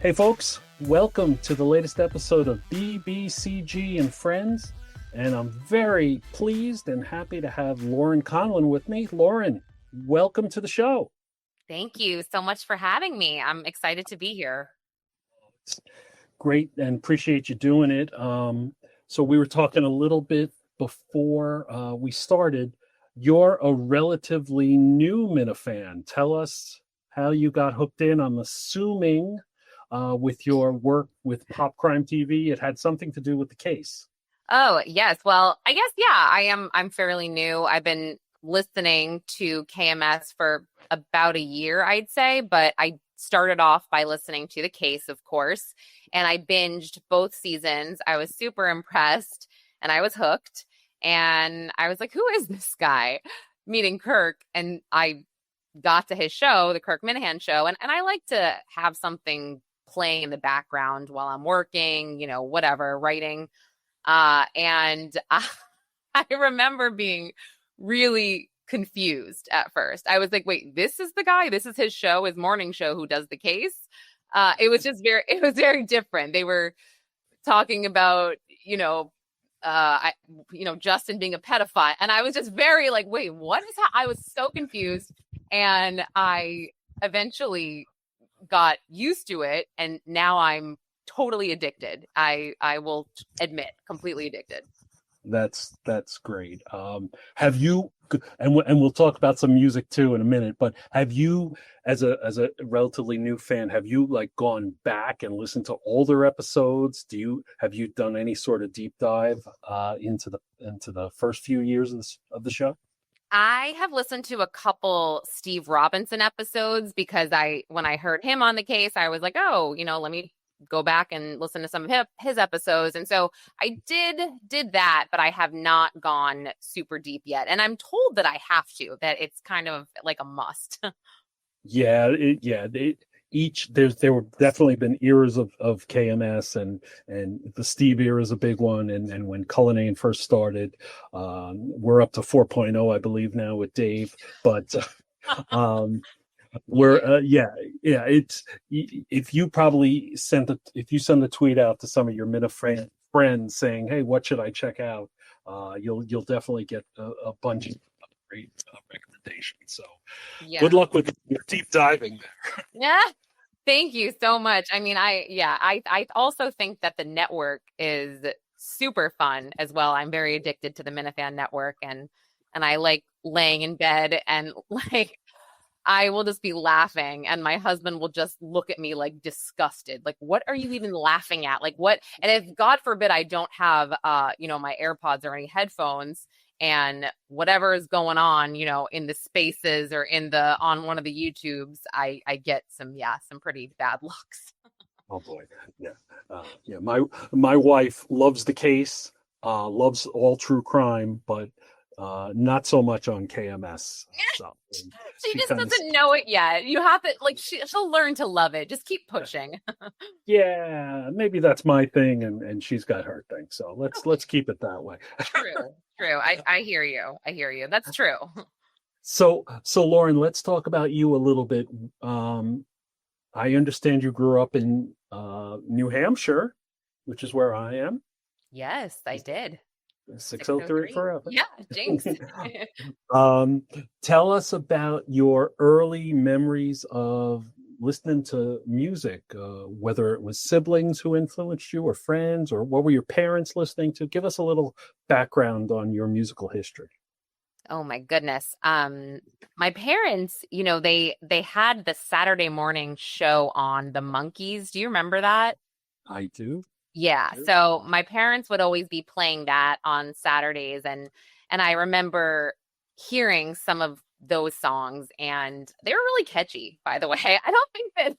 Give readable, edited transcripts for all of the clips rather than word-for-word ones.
Hey folks, welcome to the latest episode of BBCG and Friends. And I'm very pleased and happy to have Lauren Conlin with me. Lauren, welcome to the show. Thank you so much for having me. I'm excited to be here. It's great and appreciate you doing it. So we were talking a little bit before we started. You're a relatively new Minifan. Tell us how you got hooked in. I'm assuming with your work with Pop Crime TV, it had something to do with the case. Oh, yes. Well, I guess, yeah, I'm fairly new. I've been listening to KMS for about a year, I'd say, but I started off by listening to the case, of course, and I binged both seasons. I was super impressed and I was hooked. And I was like, who is this guy? Meeting Kirk. And I got to his show, the Kirk Minahan show, and I like to have something playing in the background while I'm working, whatever, writing. And I remember being really confused at first. I was like, wait, this is the guy, this is his show, his morning show, who does the case. It was very different. They were talking about, Justin being a pedophile. And I was just very like, wait, what is that? I was so confused. And I eventually got used to it. And now I'm totally addicted. I will admit, completely addicted. That's great. Have you and we'll talk about some music too in a minute, but have you, as a relatively new fan, have you like gone back and listened to older episodes? Have you done any sort of deep dive into the first few years of the show? I have listened to a couple Steve Robinson episodes because when I heard him on the case, I was like, oh, let me go back and listen to some of his episodes. And so I did that, but I have not gone super deep yet. And I'm told that I have to, that it's kind of like a must. Yeah, there were definitely been eras of KMS, and the Steve era is a big one, and when Cullinane first started, we're up to 4.0, I believe now with Dave, but um, we're it's, if you send a tweet out to some of your friends saying, hey, what should I check out, you'll definitely get a bunch of great recommendations. So Yeah. good luck with your deep diving there. Yeah. Thank you so much. I mean, I also think that the network is super fun as well. I'm very addicted to the Minifan network, and I like laying in bed and like I will just be laughing and my husband will just look at me like disgusted. Like, what are you even laughing at? Like what? And if God forbid I don't have my AirPods or any headphones, and whatever is going on, in the spaces or on one of the YouTubes, I get some pretty bad looks. Oh boy, yeah, yeah. My wife loves the case, loves all true crime, but not so much on KMS. So She she just kind of, doesn't know it yet. You have to like she'll learn to love it. Just keep pushing. yeah, maybe that's my thing, and she's got her thing. So let's keep it that way. True. True. I hear you. I hear you. That's true. So Lauren, let's talk about you a little bit. I understand you grew up in New Hampshire, which is where I am. Yes, I did. 603 forever. Yeah, jinx. Tell us about your early memories of listening to music, whether it was siblings who influenced you or friends, or what were your parents listening to? Give us a little background on your musical history. Oh my goodness. My parents, they had the Saturday morning show on the Monkees. Do you remember that? I do. Yeah. So my parents would always be playing that on Saturdays, and I remember hearing some of those songs, and they were really catchy, by the way. I don't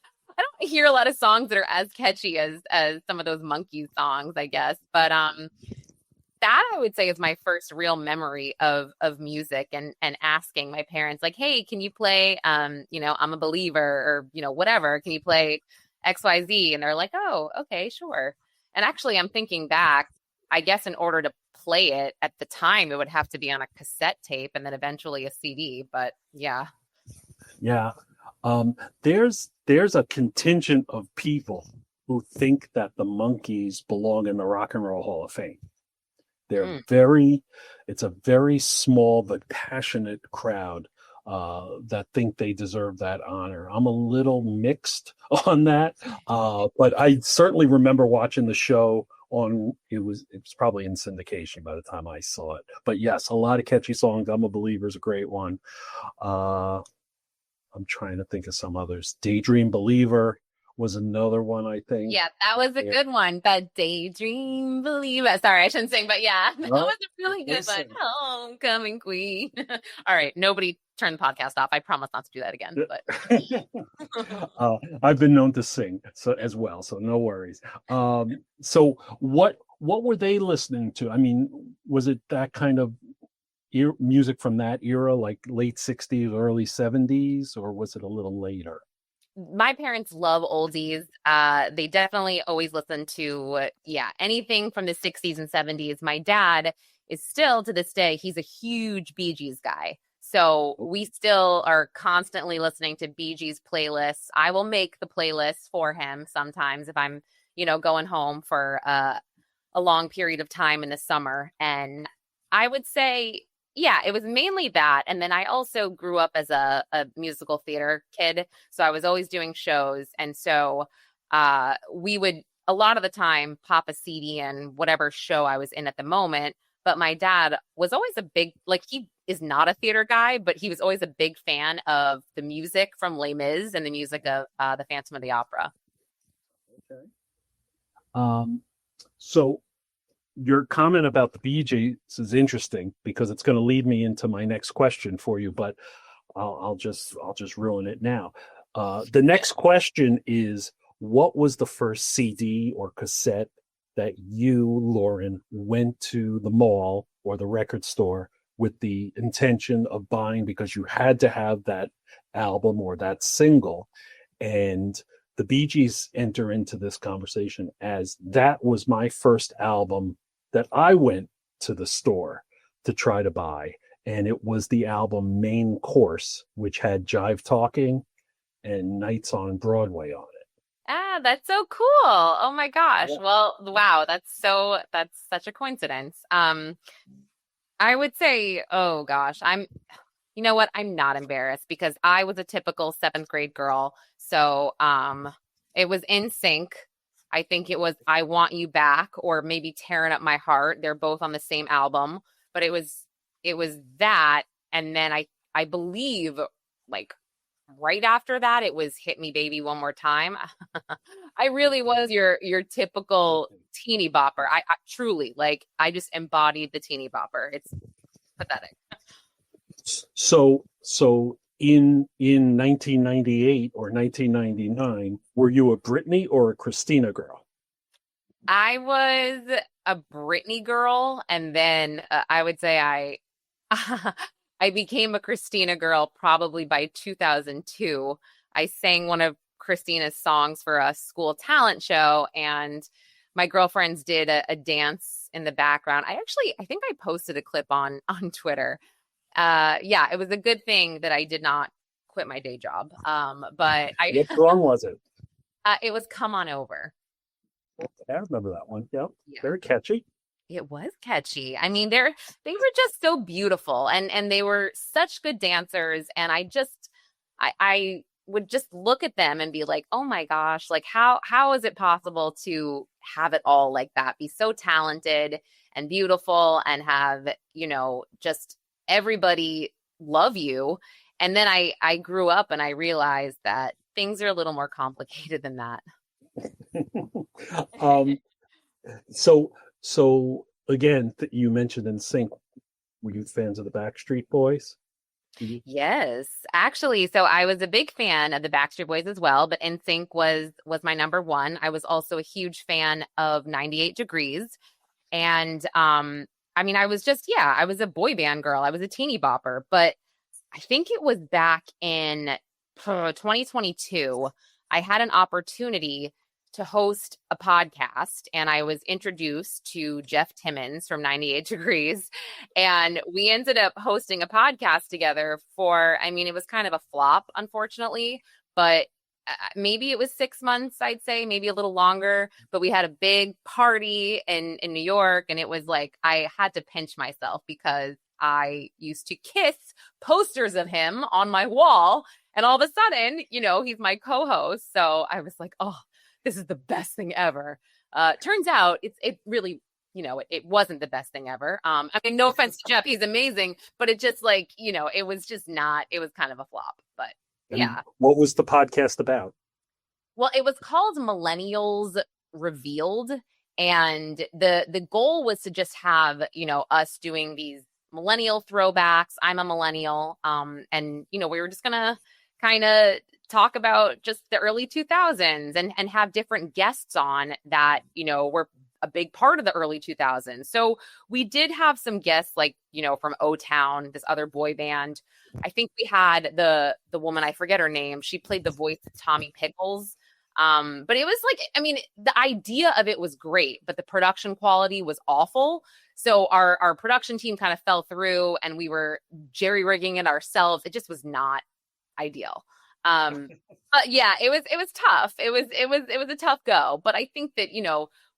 hear a lot of songs that are as catchy as some of those Monkees songs, I guess. But that I would say is my first real memory of music, and asking my parents like, hey, can you play I'm a Believer, or whatever, can you play XYZ? And they're like, oh, okay, sure. And actually I'm thinking back, I guess in order to play it at the time, it would have to be on a cassette tape and then eventually a CD. But yeah. Yeah. Um, there's a contingent of people who think that the Monkees belong in the Rock and Roll Hall of Fame. They're Mm. very, it's a very small but passionate crowd that think they deserve that honor. I'm a little mixed on that, but I certainly remember watching the show on. It was probably in syndication by the time I saw it. But yes, a lot of catchy songs. I'm a Believer is a great one. Uh, I'm trying to think of some others. Daydream Believer was another one, I think. Yeah, that was a Yeah. good one. That Daydream Believer. Sorry, I shouldn't sing, but yeah, that No, was a really good one. listen. Homecoming Queen. All right, nobody turn the podcast off. I promise not to do that again. But I've been known to sing so as well, so no worries. So what were they listening to? I mean, was it that kind of music from that era, like late '60s, early '70s, or was it a little later? my parents love oldies. They definitely always listen to, yeah, anything from the 60s and 70s. My dad is still to this day, he's a huge Bee Gees guy. So we still are constantly listening to Bee Gees playlists. I will make the playlist for him sometimes if I'm, going home for a long period of time in the summer. And I would say, yeah, it was mainly that. And then I also grew up as a musical theater kid. So I was always doing shows. And so we would, a lot of the time, pop a CD in whatever show I was in at the moment. But my dad was always a big, like, he is not a theater guy, but he was always a big fan of the music from Les Mis and the music of the Phantom of the Opera. Okay. Um, so your comment about the Bee Gees is interesting because it's going to lead me into my next question for you, but I'll just ruin it now. The next question is, what was the first CD or cassette that you, Lauren, went to the mall or the record store with the intention of buying because you had to have that album or that single? And the Bee Gees enter into this conversation as that was my first album that I went to the store to try to buy. And it was the album Main Course, which had Jive Talking and Nights on Broadway on it. Ah, that's so cool. Oh my gosh. Yeah. Well, wow, that's such a coincidence. I would say, oh gosh, you know what? I'm not embarrassed because I was a typical seventh grade girl. So, it was In Sync. I think it was I Want You Back or maybe Tearing Up My Heart. They're both on the same album, but it was that. And then I believe like right after that, it was Hit Me Baby One More Time. I really was your typical teeny bopper. I truly like I just embodied the teeny bopper. It's pathetic. So in 1998 or 1999, were you a Britney or a Christina girl? I was a Britney girl, and then I would say I I became a Christina girl probably by 2002. I sang one of Christina's songs for a school talent show, and my girlfriends did a dance in the background. I think I posted a clip on Twitter. Yeah, it was a good thing that I did not quit my day job. But I What song was it? it was Come On Over. I remember that one. Yep, Yeah. very catchy. It was catchy. I mean, they were just so beautiful and they were such good dancers. And I would just look at them and be like, oh my gosh, like how is it possible to have it all like that? Be so talented and beautiful and have, just everybody love you. And then I grew up and I realized that things are a little more complicated than that. um, so again, you mentioned In Sync. Were you fans of the Backstreet Boys? Mhm. Yes, actually, so I was a big fan of the Backstreet Boys as well, but NSYNC was my number one. I was also a huge fan of 98 Degrees, and I mean, I was a boy band girl. I was a teeny bopper, but I think it was back in 2022. I had an opportunity to host a podcast, and I was introduced to Jeff Timmons from 98 Degrees. And we ended up hosting a podcast together I mean, it was kind of a flop, unfortunately, but maybe it was 6 months, I'd say, maybe a little longer. But we had a big party in New York, and it was like I had to pinch myself because I used to kiss posters of him on my wall. And all of a sudden, he's my co-host. So I was like, oh, this is the best thing ever. Turns out it really, it wasn't the best thing ever. I mean, no offense to Jeff, he's amazing, but it just like, it was just not, it was kind of a flop, but yeah. And what was the podcast about? Well, it was called Millennials Revealed. And the goal was to just have, us doing these millennial throwbacks. I'm a millennial. And, we were just going to kind of talk about just the early 2000s and have different guests on that, were a big part of the early 2000s. So we did have some guests like, from O-Town, this other boy band. I think we had the woman, I forget her name. She played the voice of Tommy Pickles. But it was like, I mean, the idea of it was great, but the production quality was awful. So our production team kind of fell through and we were jerry-rigging it ourselves. It just was not ideal. But yeah, it was tough. It was a tough go, but I think that,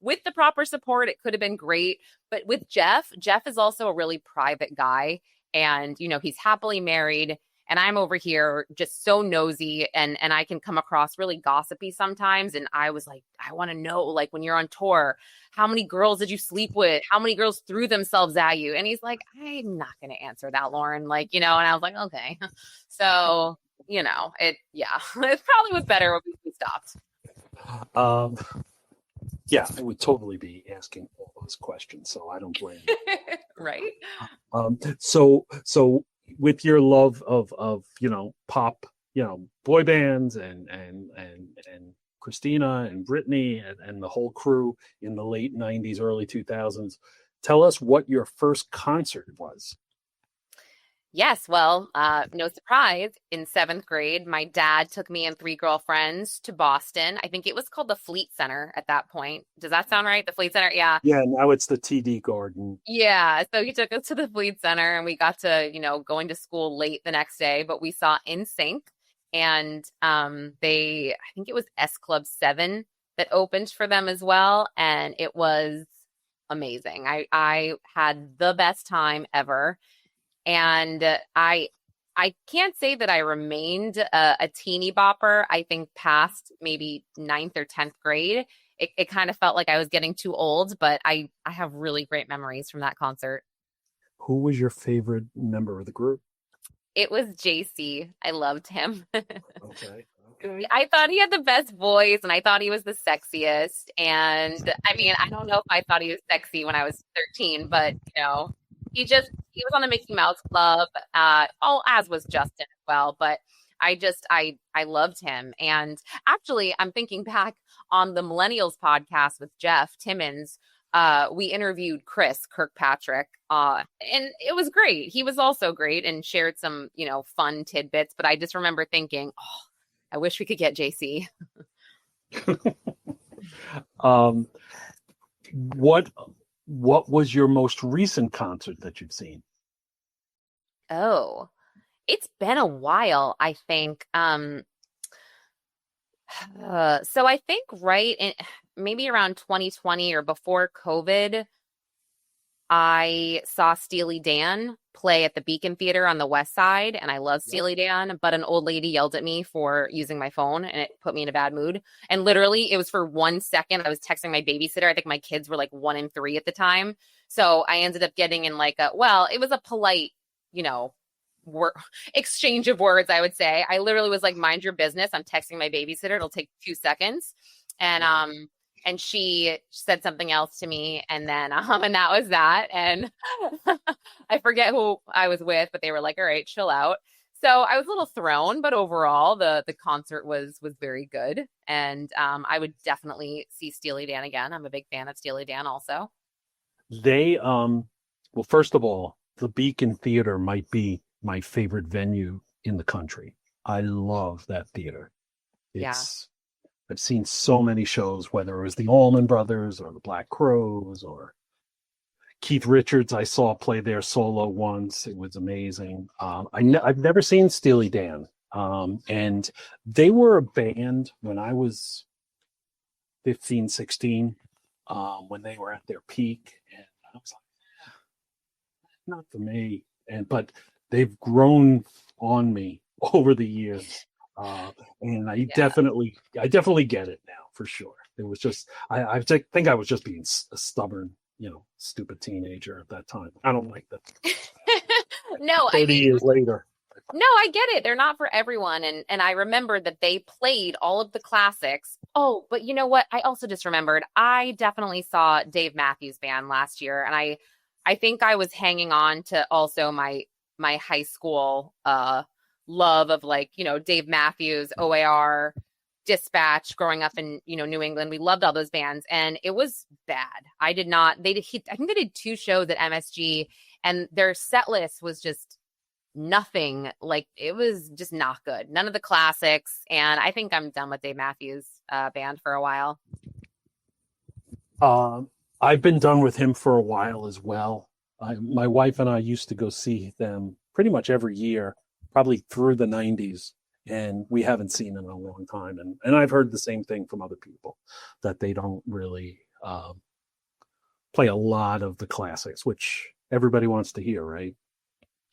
with the proper support, it could have been great. But with Jeff is also a really private guy, and, he's happily married, and I'm over here just so nosy, and I can come across really gossipy sometimes. And I was like, I want to know, like, when you're on tour, how many girls did you sleep with? How many girls threw themselves at you? And he's like, I'm not going to answer that, Lauren. Like, and I was like, okay. So, it probably was better when we stopped. Yeah, I would totally be asking all those questions, so I don't blame you. Right. So with your love of pop, boy bands and Christina and Britney and the whole crew in the late 90s, early 2000s, tell us what your first concert was. Yes, well, no surprise. In 7th grade, my dad took me and 3 girlfriends to Boston. I think it was called the Fleet Center at that point. Does that sound right? The Fleet Center? Yeah. Yeah, now it's the TD Garden. Yeah. So he took us to the Fleet Center and we got to, going to school late the next day, but we saw NSYNC, and I think it was S Club 7 that opened for them as well. And it was amazing. I had the best time ever. And I can't say that I remained a teeny bopper. I think past maybe 9th or 10th grade, it kind of felt like I was getting too old, but I have really great memories from that concert. Who was your favorite member of the group? It was JC. I loved him. Okay. I thought he had the best voice, and I thought he was the sexiest. And I mean, I don't know if I thought he was sexy when I was 13, but he was on the Mickey Mouse Club, as was Justin as well. But I loved him. And actually, I'm thinking back on the Millennials podcast with Jeff Timmons. We interviewed Chris Kirkpatrick, and it was great. He was also great and shared some, fun tidbits. But I just remember thinking, oh, I wish we could get JC. What was your most recent concert that you've seen? Oh, it's been a while, I think. So I think maybe around 2020 or before COVID, I saw Steely Dan play at the Beacon Theater on the West Side, and I love Steely Dan, but an old lady yelled at me for using my phone, and it put me in a bad mood. And literally, it was for 1 second. I was texting my babysitter. I think my kids were like 1 and 3 at the time. So I ended up getting in it was a polite, exchange of words, I would say. I literally was like, mind your business. I'm texting my babysitter. It'll take 2 seconds. And she said something else to me, and then and that was that. And I forget who I was with, but they were like, all right, chill out. So I was a little thrown, but overall the concert was very good. And I would definitely see Steely Dan again. I'm a big fan of Steely Dan also. They well, first of all, the Beacon Theater might be my favorite venue in the country. I love that theater. I've seen so many shows, whether it was the Allman Brothers or the Black Crowes or Keith Richards. I saw play there solo once. It was amazing. I've never seen Steely Dan. And they were a band when I was 15, 16, when they were at their peak. And I was like, not for me. But they've grown on me over the years. Uh, and Yeah. I definitely get it now for sure. It was just, I think I was just being a stubborn, stupid teenager at that time. I don't like that. No, I 30 mean, years later. no, I get it. They're not for everyone. And I remember that they played all of the classics. Oh, but you know what? I also just remembered I definitely saw Dave Matthews Band last year. And I think I was hanging on to also my high school love of like, Dave Matthews, OAR, Dispatch growing up in, New England. We loved all those bands and it was bad. I did not, they did, I think they did two shows at MSG and their set list was just nothing. Like it was just not good. None of the classics. And I think I'm done with Dave Matthews Band for a while. I've been done with him for a while as well. My wife and I used to go see them pretty much every year, probably through the 90s, and we haven't seen them in a long time. And I've heard the same thing from other people that they don't really play a lot of the classics, which everybody wants to hear, right?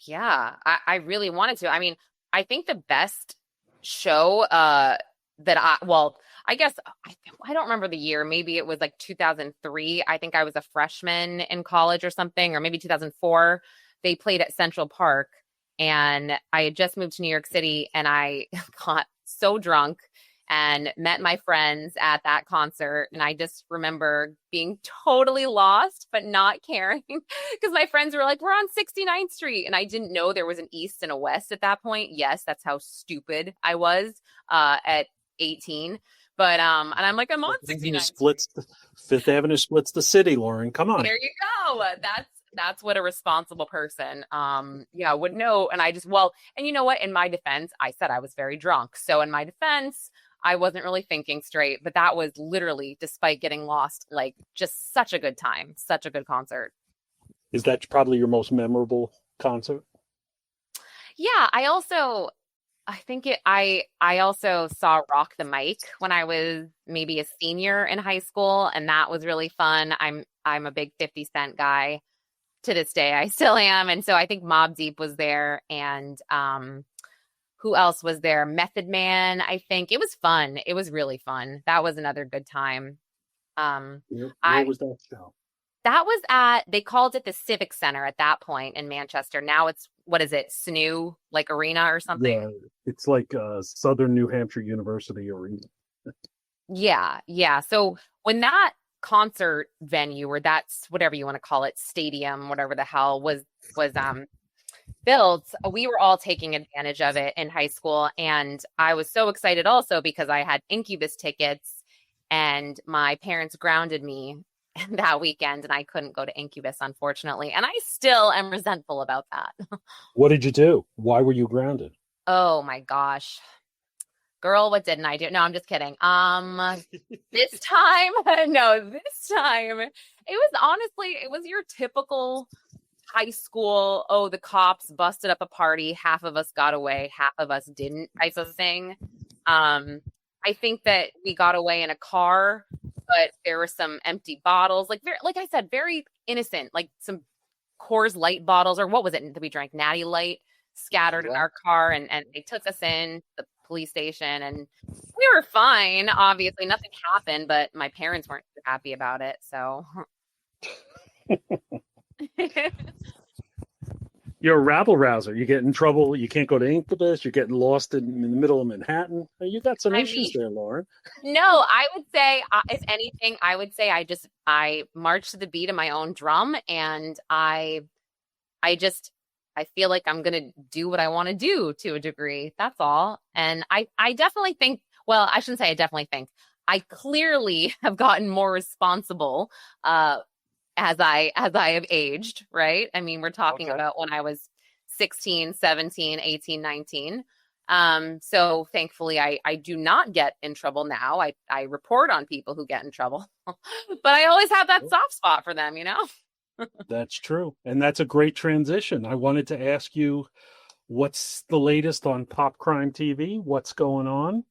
Yeah, I really wanted to. I mean, I think the best show that I guess I don't remember the year. Maybe it was like 2003. I think I was a freshman in college or something, or maybe 2004. They played at Central Park, and I had just moved to New York City, and I got so drunk and met my friends at that concert. And I just remember being totally lost, but not caring because my friends were like, we're on 69th Street. And I didn't know there was an East and a West at that point. Yes, that's how stupid I was at 18. But and I'm like, I'm on 69th Street. Fifth Avenue splits the city, Lauren. Come on. There you go. That's what a responsible person yeah would know. And I just and you know what? In my defense, I said I was very drunk. So in my defense, I wasn't really thinking straight, but that was literally, despite getting lost, like just such a good time, such a good concert. Is that probably your most memorable concert? Yeah, I think I also saw Rock the Mic when I was maybe a senior in high school, and that was really fun. I'm a big 50 Cent guy to this day. I still am. And so I think Mobb Deep was there and who else was there? Method Man, I think. It was fun. It was really fun. That was another good time. Where I was that show? That was they called it the Civic Center at that point in Manchester. Now it's, what is it, SNU, like arena or something? Yeah, it's like Southern New Hampshire University Arena. Yeah, yeah. So when that concert venue, or that's whatever you want to call it, stadium, whatever the hell was built, we were all taking advantage of it in high school. And I was so excited also because I had Incubus tickets and my parents grounded me that weekend and I couldn't go to Incubus, unfortunately. And I still am resentful about that. What did you do? Why were you grounded? Oh my gosh. Girl, what didn't I do? No, I'm just kidding. This time, no, this time, it was your typical high school, oh, the cops busted up a party, half of us got away, half of us didn't type of thing. I think that we got away in a car, but there were some empty bottles, like I said, very innocent, like some Coors Light bottles, or what was it that we drank? Natty Light scattered in our car, and they took us in the police station, and we were fine. Obviously, nothing happened, but my parents weren't too happy about it. So You're a rabble rouser. You get in trouble. You can't go to Incubus. You're getting lost in the middle of Manhattan. You got some I issues mean, there, Lauren. no, I would say, if anything, I would say I march to the beat of my own drum, and I feel like I'm gonna do what I want to do to a degree. That's all. And I definitely think, well, I shouldn't say I definitely think. I clearly have gotten more responsible as I have aged, right? I mean, we're talking Okay. about when I was 16, 17, 18, 19. So thankfully I do not get in trouble now. I report on people who get in trouble. But I always have that soft spot for them, you know? That's true. And that's a great transition. I wanted to ask you, What's the latest on Pop Crime TV? What's going on?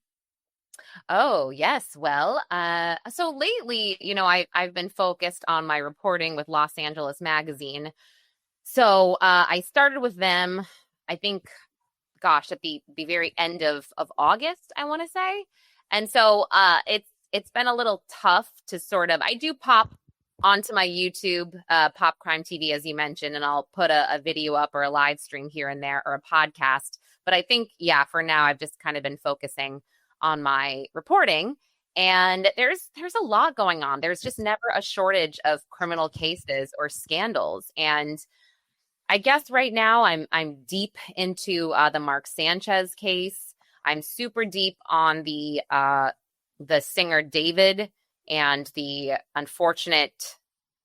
Oh, yes. Well, so lately, I've been focused on my reporting with Los Angeles Magazine. So I started with them, I think, gosh, at the very end of August, I want to say. And so it's been a little tough to sort of I do pop onto my YouTube, Pop Crime TV, as you mentioned, and I'll put a video up or a live stream here and there or a podcast. But I think, yeah, for now I've just kind of been focusing on my reporting. And there's a lot going on. There's just never a shortage of criminal cases or scandals. And I guess right now I'm deep into the Mark Sanchez case. I'm super deep on the singer David and the unfortunate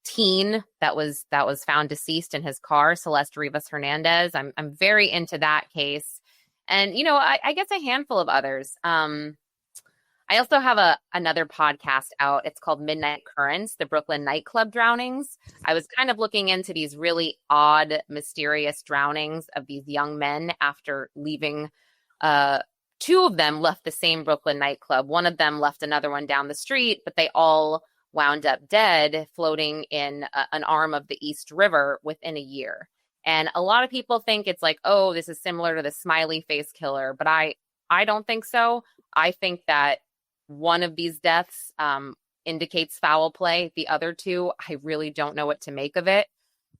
teen that was found deceased in his car, Celeste Rivas Hernandez. I'm very into that case, and I guess a handful of others. I also have another podcast out. It's called Midnight Currents, the Brooklyn nightclub drownings. I was kind of looking into these really odd, mysterious drownings of these young men after leaving. Two of them left the same Brooklyn nightclub. One of them left another one down the street, but they all wound up dead, floating in an arm of the East River within a year. And a lot of people think it's like, oh, this is similar to the smiley face killer, but I don't think so. I think that one of these deaths indicates foul play. The other two, I really don't know what to make of it.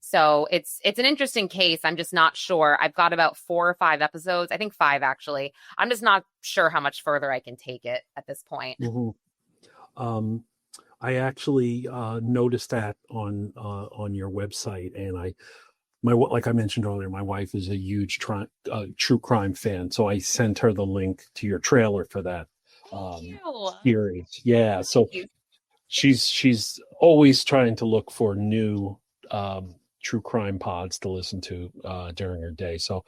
So it's an interesting case. I'm just not sure. I've got about 4 or 5 episodes. I think 5, actually. I'm just not sure how much further I can take it at this point. Mm-hmm. I actually noticed that on your website, and like I mentioned earlier, my wife is a huge true crime fan, so I sent her the link to your trailer for that series. Yeah, so she's always trying to look for new true crime pods to listen to during her day. So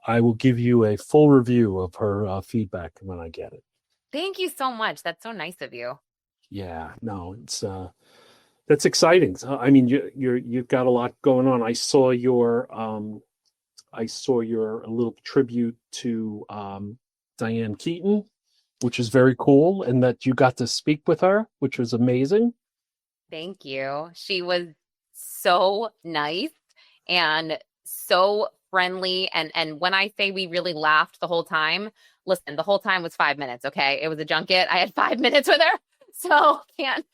I will give you a full review of her feedback when I get it. Thank you so much. That's so nice of you. Yeah, no, it's that's exciting. I mean, you've got a lot going on. I saw your a little tribute to Diane Keaton, which is very cool, and that you got to speak with her, which was amazing. Thank you. She was so nice and so friendly. And when I say we really laughed the whole time, listen, the whole time was 5 minutes. Okay. It was a junket. I had 5 minutes with her. So can't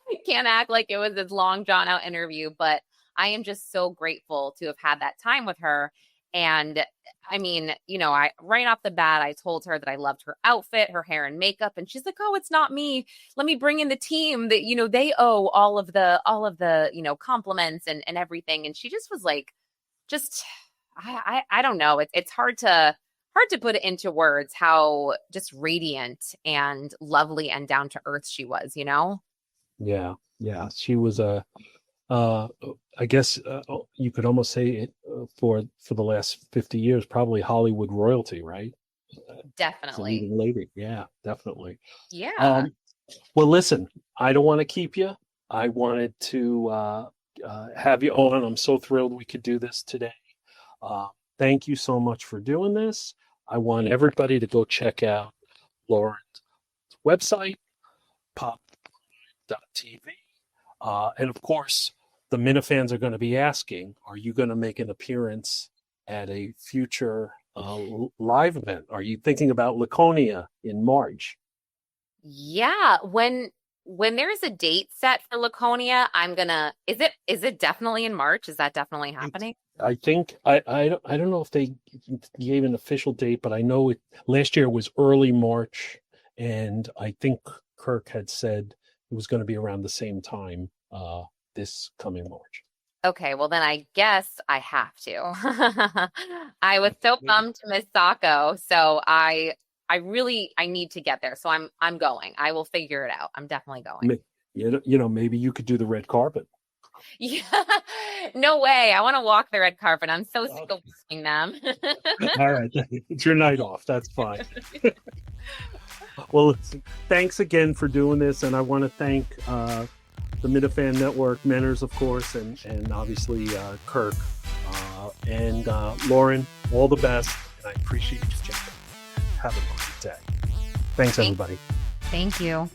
act like it was this long drawn out interview, but I am just so grateful to have had that time with her. And I mean, I right off the bat, I told her that I loved her outfit, her hair and makeup. And she's like, oh, it's not me. Let me bring in the team that, they owe all of the, compliments and everything. And she just was like, I don't know. It's hard to put it into words how just radiant and lovely and down to earth she was, Yeah. She was I guess you could almost say it for the last 50 years, probably Hollywood royalty, right? Definitely. Leading lady. Yeah, definitely. Yeah. Well, listen, I don't want to keep you. I wanted to have you on. I'm so thrilled we could do this today. Thank you so much for doing this. I want everybody to go check out Lauren's website, pop.tv. And of course, the Minifans are going to be asking, are you going to make an appearance at a future live event? Are you thinking about Laconia in March? Yeah. When there's a date set for Laconia, is it definitely in March? Is that definitely happening? I think I don't know if they gave an official date, but I know last year was early March, and I think Kirk had said it was going to be around the same time this coming March. Okay, well then I guess I have to. I was so bummed to miss Saco, so I need to get there. So I'm going. I will figure it out. I'm definitely going. Maybe you could do the red carpet. Yeah, no way. I want to walk the red carpet. I'm so sick of watching them. All right, it's your night off. That's fine. Well, thanks again for doing this, and I want to thank the Minifan Network, Menners, of course, and obviously Kirk and Lauren. All the best. I appreciate you jumping. Have a great day. Thanks, everybody. Thank you.